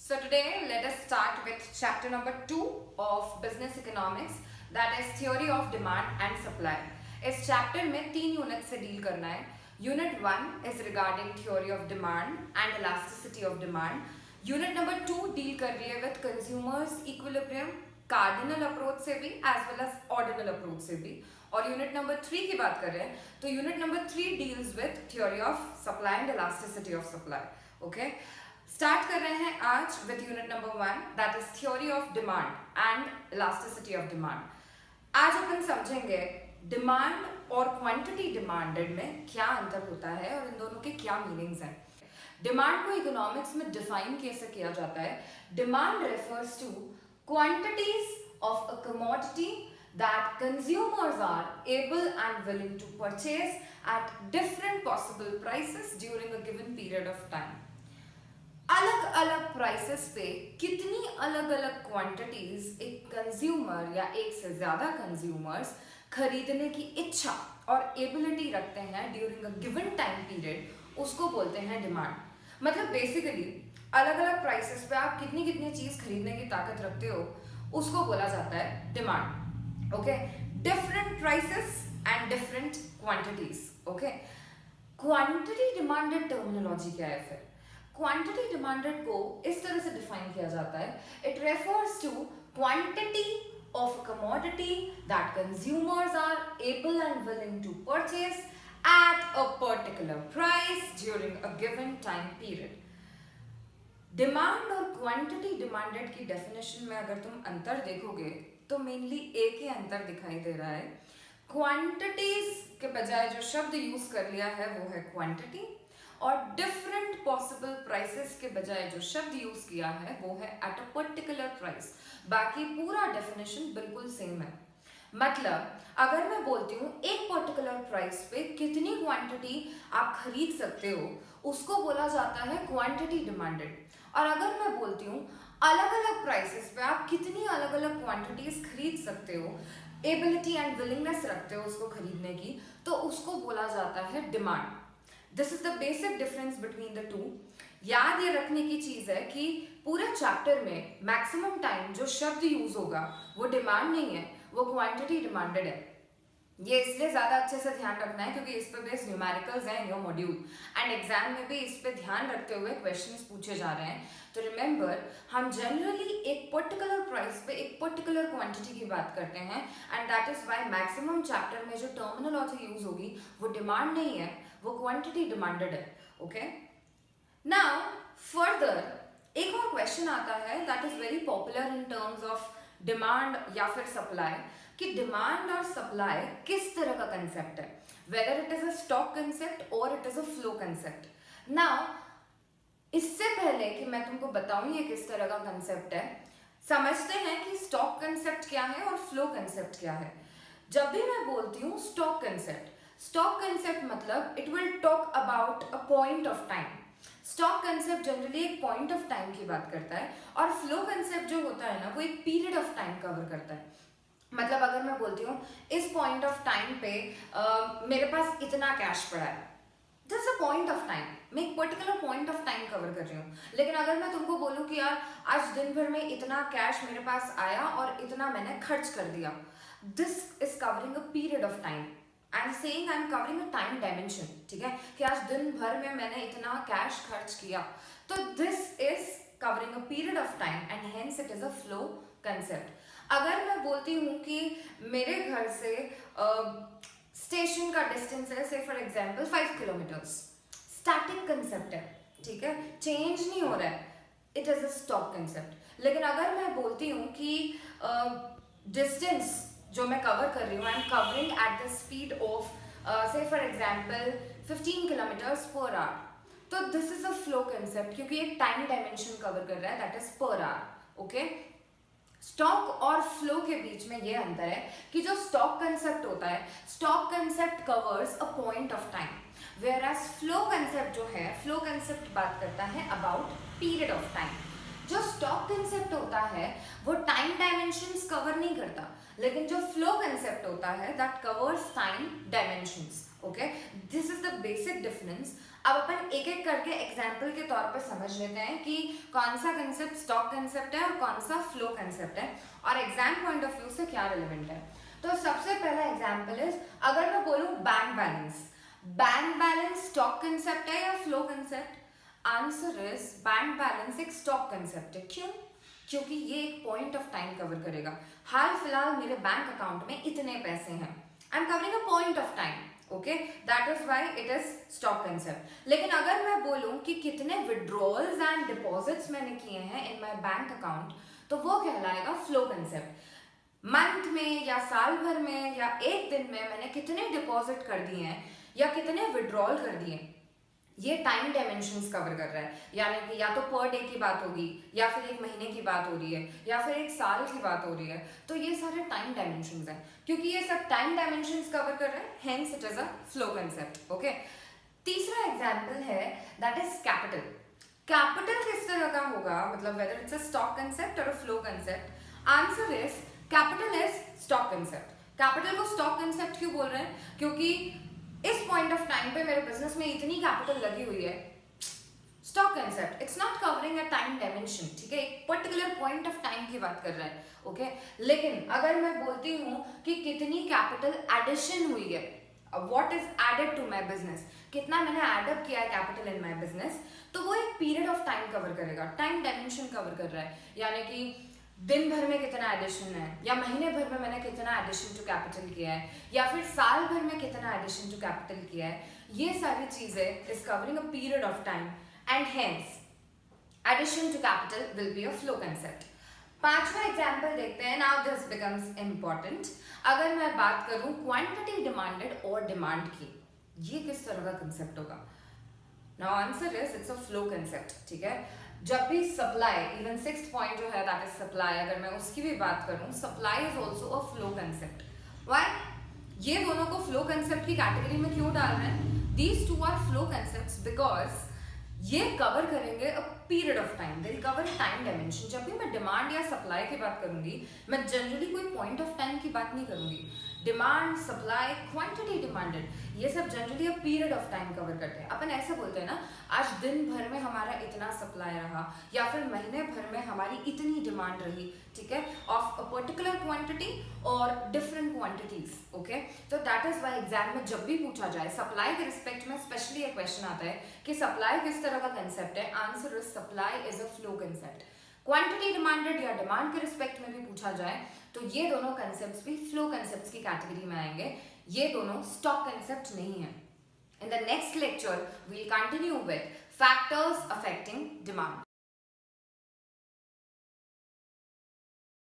So today let us start with chapter number 2 of business economics, that is theory of demand and supply. इस chapter में 3 unit से deal करना है. Unit 1 is regarding theory of demand and elasticity of demand. Unit number 2 deal कर रही है with consumers equilibrium, cardinal approach से भी as well as ordinal approach से भी. और यूनिट नंबर 3 की बात कर रहे हैं तो unit number 3 deals with theory of supply and elasticity of supply. Okay, start कर रहे हैं आज with unit number 1, that is theory of demand and elasticity of demand. आज अपन समझेंगे डिमांड और क्वांटिटी डिमांडेड में क्या अंतर होता है और इन दोनों के क्या मीनिंग्स हैं. डिमांड को इकोनॉमिक्स में डिफाइन कैसे किया जाता है. Demand refers two quantities of a commodity that consumers are able and willing to purchase at different possible prices during a given period of time. अलग अलग प्राइसेस पे कितनी अलग अलग क्वांटिटीज एक कंज्यूमर या एक से ज्यादा कंज्यूमर्स खरीदने की इच्छा और एबिलिटी रखते हैं during a given time period, उसको बोलते हैं डिमांड. मतलब बेसिकली अलग अलग प्राइसेस पे आप कितनी कितनी चीज खरीदने की ताकत रखते हो उसको बोला जाता है demand. Okay, different prices and different quantities. Okay, quantity demanded terminology क्या है फिर? Quantity demanded को इस तरह से define किया जाता है. It refers to quantity of a commodity that consumers are able and willing to purchase at a particular price during a given time period. Demand और क्वांटिटी डिमांडेड की डेफिनेशन में अगर तुम अंतर देखोगे तो मेनली एक ही अंतर दिखाई दे रहा है. क्वांटिटीज के बजाय जो शब्द यूज कर लिया है वो है क्वांटिटी, और डिफरेंट पॉसिबल प्राइसेस के बजाय जो शब्द यूज किया है वो है एट अ पर्टिकुलर प्राइस. बाकी पूरा डेफिनेशन बिल्कुल सेम है. मतलब अगर मैं बोलती हूँ एक पर्टिकुलर प्राइस पे कितनी क्वांटिटी आप खरीद सकते हो उसको बोला जाता है क्वांटिटी डिमांडेड. और अगर मैं बोलती हूँ अलग अलग प्राइसेस पे आप कितनी अलग अलग क्वांटिटीज खरीद सकते हो, एबिलिटी एंड विलिंगनेस रखते हो उसको खरीदने की, तो उसको बोला जाता है demand. This is the basic difference between the two. याद ये रखने की चीज है कि पूरे चैप्टर में मैक्सिमम टाइम जो शब्द यूज होगा वो डिमांड नहीं है, वो क्वांटिटी डिमांडेड है. ये इसलिए ज्यादा अच्छे से ध्यान रखना है क्योंकि इस पे बेस्ड न्यूमेरिकल्स हैं in your module and exam में भी इस पे ध्यान रखते हुए क्वेश्चंस पूछे जा रहे हैं. तो रिमेंबर, हम जनरली एक पर्टिकुलर प्राइस पे एक पर्टिकुलर क्वांटिटी की बात करते हैं and that is why maximum chapter में जो टर्मिनोलॉजी यूज होगी वो डिमांड नहीं है, वो क्वांटिटी डिमांडेड है. ओके, नाउ फर्दर एक और क्वेश्चन आता है that is very popular in terms of demand या फिर सप्लाई, कि डिमांड और सप्लाई किस तरह का कंसेप्ट है, whether it is a stock concept और it is a flow concept. Now इससे पहले कि मैं तुमको बताऊं ये किस तरह का कंसेप्ट है, समझते हैं कि स्टॉक कंसेप्ट क्या है और फ्लो कंसेप्ट क्या है. जब भी मैं बोलती हूँ स्टॉक कंसेप्ट मतलब it will talk about a point of time. Stock concept generally एक पॉइंट ऑफ टाइम की बात करता है और फ्लो कंसेप्ट जो होता है ना वो एक पीरियड ऑफ टाइम कवर करता है. मतलब अगर मैं बोलती हूँ इस पॉइंट ऑफ टाइम पे मेरे पास इतना कैश पड़ा है, this is a point of time, मैं एक particular point of time cover कर रही हूँ. लेकिन अगर मैं तुमको बोलूँ कि यार आज दिन भर में इतना कैश मेरे पास आया और इतना मैंने खर्च कर दिया, this is covering a period of time. I am saying I am covering a time dimension. ठीक है, कि आज दिन भर में मैंने इतना कैश खर्च किया, तो this is covering a period of time and hence it is a flow concept. अगर मैं बोलती हूँ कि मेरे घर से स्टेशन का डिस्टेंस है से for example 5 kilometres, static concept है, ठीक है, चेंज नहीं हो रहा है, it is a stock concept. लेकिन अगर मैं बोलती हूँ कि डिस्टेंस जो मैं कवर कर रही हूँ I am covering at the speed of से for example 15 kilometres per hour, तो this is a flow concept क्योंकि एक टाइम डायमेंशन कवर कर रहा है that is per hour. Okay, stock और फ्लो के बीच में ये अंतर है कि जो स्टॉक कंसेप्ट होता है, stock concept covers a point of time, whereas flow concept जो है, फ्लो कंसेप्ट बात करता है अबाउट पीरियड ऑफ टाइम. जो स्टॉक कंसेप्ट होता है वो टाइम डायमेंशंस कवर नहीं करता, लेकिन जो फ्लो कंसेप्ट होता है that covers time dimensions. Okay, this is the basic difference. अब अपन एक एक करके एग्जाम्पल के तौर पर समझ लेते हैं कि कौन सा कंसेप्ट स्टॉक कंसेप्ट है और कौन सा फ्लो कंसेप्ट है और एग्जाम पॉइंट ऑफ व्यू से क्या रिलेवेंट है। तो सबसे पहला एग्जाम्पल इज, अगर मैं बोलूं बैंक बैलेंस स्टॉक कंसेप्ट है या flow concept? Answer is bank balance एक स्टॉक कंसेप्ट है। क्यों? क्योंकि ये एक पॉइंट ऑफ टाइम कवर करेगा। हाल फिलहाल मेरे बैंक अकाउंट में इतने पैसे हैं, आई am covering a point of time, okay, that is why it is stock concept. लेकिन अगर मैं बोलूं कि कितने विड्रॉल्स एंड डिपॉजिट्स मैंने किए हैं इन माय बैंक अकाउंट, तो वो कहलाएगा फ्लो कंसेप्ट। मंथ में या साल भर में या एक दिन में मैंने कितने डिपॉजिट कर दिए हैं या कितने विड्रॉल कर दिए, ये टाइम डायमेंशंस कवर कर रहा है। यानी कि या तो पर डे की बात होगी, या फिर एक महीने की बात हो रही है, या फिर एक साल की बात हो रही है। तो ये सारे टाइम डायमेंशंस हैं। क्योंकि ये सब टाइम डायमेंशंस कवर कर रहे हैं, hence it is a flow concept, okay. तीसरा एग्जांपल है दैट इज कैपिटल। कैपिटल किस तरह का होगा, मतलब whether it's a stock concept और a flow concept? Answer is capital is stock concept. Capital को स्टॉक कंसेप्ट क्यों बोल रहे हैं? क्योंकि इस पॉइंट ऑफ टाइम पे मेरे बिजनेस में इतनी कैपिटल लगी हुई है। Stock concept, it's not covering a time dimension, ठीक है, एक पर्टिकुलर पॉइंट ऑफ टाइम की बात कर रहा है, ओके। लेकिन अगर मैं बोलती हूँ कि कितनी कैपिटल एडिशन हुई है, what is added to my business, कितना मैंने एडअप किया है कैपिटल इन माय बिजनेस, तो वो एक पीरियड ऑफ टाइम कवर करेगा, टाइम डायमेंशन कवर कर रहा है। यानी कि दिन भर में कितना एडिशन है, या महीने भर में मैंने कितना एडिशन टू कैपिटल किया है, या फिर साल भर में कितना एडिशन टू कैपिटल किया है, ये सारी चीजें is covering a period of time and hence addition to capital will be a flow concept. पांचवा एग्जांपल देखते हैं। Now this becomes important. अगर मैं बात करूं क्वांटिटी डिमांडेड और डिमांड की, ये किस तरह का कंसेप्ट होगा? Now answer is it's a flow concept, ठीक है। जब भी सप्लाई, इवन सिक्स्थ पॉइंट जो है दैट इज सप्लाई, अगर मैं उसकी भी बात करूं, supply is also a flow concept. Why? ये दोनों को फ्लो कंसेप्ट की कैटेगरी में क्यों डाल रहे हैं? These two are flow concepts because ये कवर करेंगे a period of time, they cover time dimension. जब भी मैं डिमांड या सप्लाई की बात करूंगी, मैं जनरली कोई पॉइंट ऑफ टाइम की बात नहीं करूंगी। डिमांड, सप्लाई, क्वांटिटी डिमांडेड, ये सब generally a period of time cover करते हैं। अपन ऐसे बोलते हैं ना, आज दिन भर में हमारा इतना सप्लाई रहा, या फिर महीने भर में हमारी इतनी डिमांड रही, ठीक है, ऑफ अ पर्टिकुलर क्वांटिटी और डिफरेंट क्वांटिटीज, ओके। तो दैट इज व्हाई एग्जाम में जब भी पूछा जाए सप्लाई के रिस्पेक्ट में स्पेशली एक क्वेश्चन आता है कि सप्लाई किस तरह का कंसेप्ट है, answer is supply is a flow concept. Quantity demanded या डिमांड के रिस्पेक्ट में भी पूछा जाए तो ये दोनों कंसेप्ट्स भी फ्लो कंसेप्ट्स की कैटेगरी में आएंगे, ये दोनों स्टॉक कंसेप्ट नहीं है। In the next lecture, we'll continue with factors affecting demand.